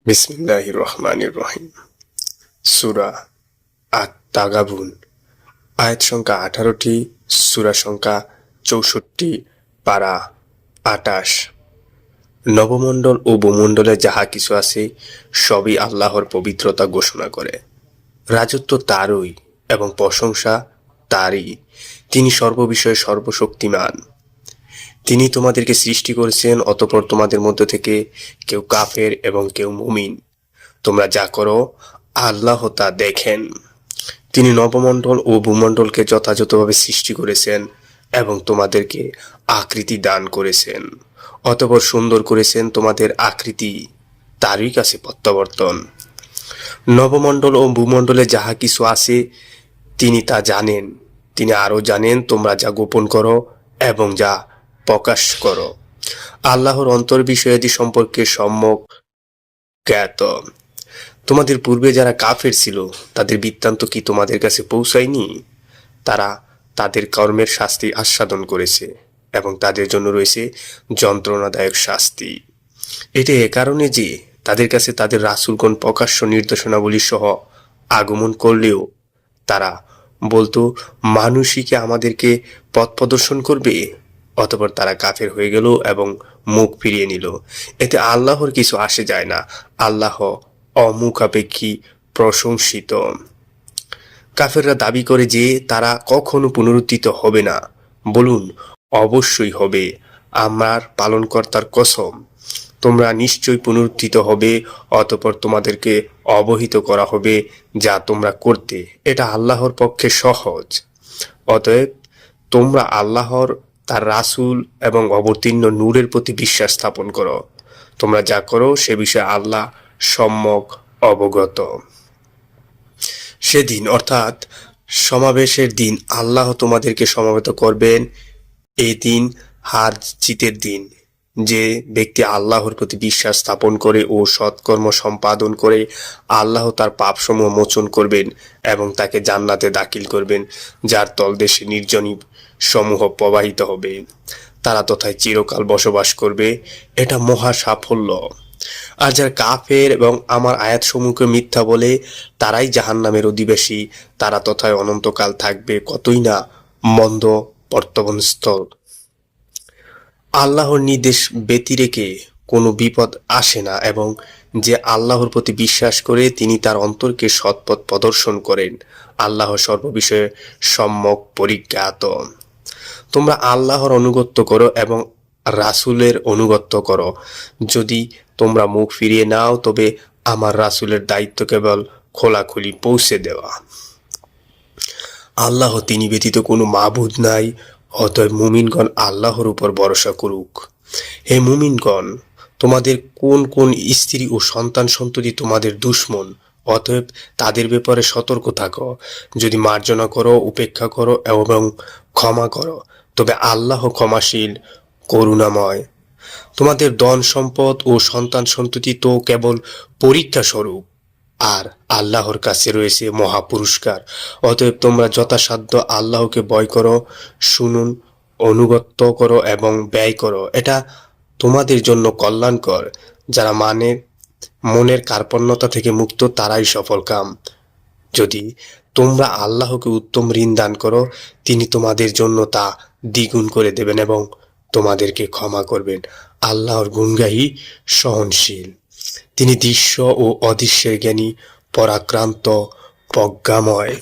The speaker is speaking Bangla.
বিসমিল্লাহির রহমানির রহিম। সূরা আত-তাগাবুন। আয়াত সংখ্যা 18টি, সূরা সংখ্যা 64, পারা 28। নবমণ্ডল ও ভূমণ্ডলে যাহা কিছু আছে সবই আল্লাহর পবিত্রতা ঘোষণা করে। রাজত্ব তারই এবং প্রশংসা তারই। তিনি সর্ববিষয়ে সর্বশক্তিমান। তিনি তোমাদেরকে সৃষ্টি করেছেন, অতঃপর তোমাদের মধ্য থেকে কেউ কাফের এবং কেউ মুমিন। তোমরা যা করো আল্লাহ তা দেখেন। তিনি নবমণ্ডল ও ভূমণ্ডলকে যথাযথভাবে সৃষ্টি করেছেন এবং তোমাদেরকে আকৃতি দান করেছেন। অতঃপর সুন্দর করেছেন তোমাদের আকৃতি, তারই কাছে প্রত্যাবর্তন। নবমণ্ডল ও ভূমণ্ডলে যাহা কিছু আছে তিনি তা জানেন। তিনি আরও জানেন তোমরা যা গোপন করো এবং যা প্রকাশ করো। আল্লাহর অন্তর বিষয়াদি সম্পর্কে সম্যক জ্ঞাত। তোমাদের পূর্বে যারা কাফের ছিল তাদের বৃত্তান্ত কি তোমাদের কাছে পৌঁছায়নি? তারা তাদের কর্মের শাস্তি আস্বাদন করেছে এবং তাদের জন্য রয়েছে যন্ত্রণাদায়ক শাস্তি। এটা এ কারণে যে তাদের কাছে তাদের রাসূলগণ প্রকাশ্য নির্দেশনাবলী সহ আগমন করলেও তারা বলতো, মানুষই কি আমাদেরকে পথ প্রদর্শন করবে? অতঃপর তারা কাফের হয়ে গেল এবং মুখ ফিরিয়ে নিল। এতে আল্লাহর কিছু আসে যায় না। আল্লাহ অমুখাপেক্ষী প্রশংসিত। কাফেররা দাবি করে যে তারা কখনো পুনরুত্থিত হবে না। বলুন, অবশ্যই হবে। আমার পালনকর্তার কসম, তোমরা নিশ্চয়ই পুনরুত্থিত হবে, অতঃপর তোমাদেরকে অবহিত করা হবে যা তোমরা করতে। এটা আল্লাহর পক্ষে সহজ। অতএব তোমরা আল্লাহর, তার রাসূল এবং অবতীর্ণ নূরের প্রতি বিশ্বাস স্থাপন করো। তোমরা যা করো সে বিষয়ে আল্লাহ সম্যক অবগত। সেদিন অর্থাৎ সমাবেশের দিন আল্লাহ তোমাদেরকে সমবেত করবেন। এই দিন হার জিতের দিন। যে ব্যক্তি আল্লাহর প্রতি বিশ্বাস স্থাপন করে ও সৎকর্ম সম্পাদন করে আল্লাহ তার পাপসমূহ মোচন করবেন এবং তাকে জান্নাতে দাখিল করবেন, যার তলদেশে নির্জনী সমূহ প্রবাহিত হবে। তারা তথায় চিরকাল বসবাস করবে। এটা মহা সাফল্য। আর যারা কাফের এবং আমার আয়াতসমূহকে মিথ্যা বলে তারাই জাহান্নামের অধিবাসী। তারা তথায় অনন্তকাল থাকবে। কতই না মন্দ প্রত্যবনস্থল। আল্লাহর নির্দেশ ব্যতিরেকে কোনো বিপদ আসে না এবং যে আল্লাহর প্রতি বিশ্বাস করে তিনি তার অন্তরকে সৎপথ প্রদর্শন করেন। আল্লাহ সর্ববিষয়ে সম্যক পরিজ্ঞাত। তোমরা আল্লাহর আনুগত্য করো এবং রাসূলের আনুগত্য করো। যদি তোমরা মুখ ফিরিয়ে নাও তবে আমার রাসূলের দায়িত্ব কেবল খোলাখুলি পৌঁছে দেওয়া। আল্লাহ তিনি ব্যতীত কোনো মাবুদ নাই। অতএব মুমিনগণ আল্লাহর উপর ভরসা করুক। হে মুমিনগণ, তোমাদের কোন কোন স্ত্রী ও সন্তান সন্ততি তোমাদের দুশমন, অতএব তাদের ব্যাপারে সতর্ক থাকো। যদি মার্জনা করো, উপেক্ষা করো এবং ক্ষমা করো তবে আল্লাহ ক্ষমাশীল, করুণাময়। তোমাদের ধন সম্পদ ও সন্তান সন্ততি তো কেবল পরীক্ষা স্বরূপ, আর আল্লাহর কাছে রয়েছে মহা পুরস্কার। অতএব তোমরা যথাসাধ্য আল্লাহকে ভয় করো, শুনুন, অনুগত্য করো এবং ব্যয় করো। এটা তোমাদের জন্য কল্যাণকর। যারা মনের কার্পণ্যতা থেকে মুক্ত তারাই সফল কাম। যদি তোমরা আল্লাহকে উত্তম ঋণ দান করো তিনি তোমাদের জন্য তা দ্বিগুণ করে দেবেন এবং তোমাদেরকে ক্ষমা করবেন। আল্লাহর গুণগায়ী, সহনশীল। তিনি দৃশ্য ও অদৃশ্যের জ্ঞানী, পরাক্রান্ত, প্রজ্ঞাময়।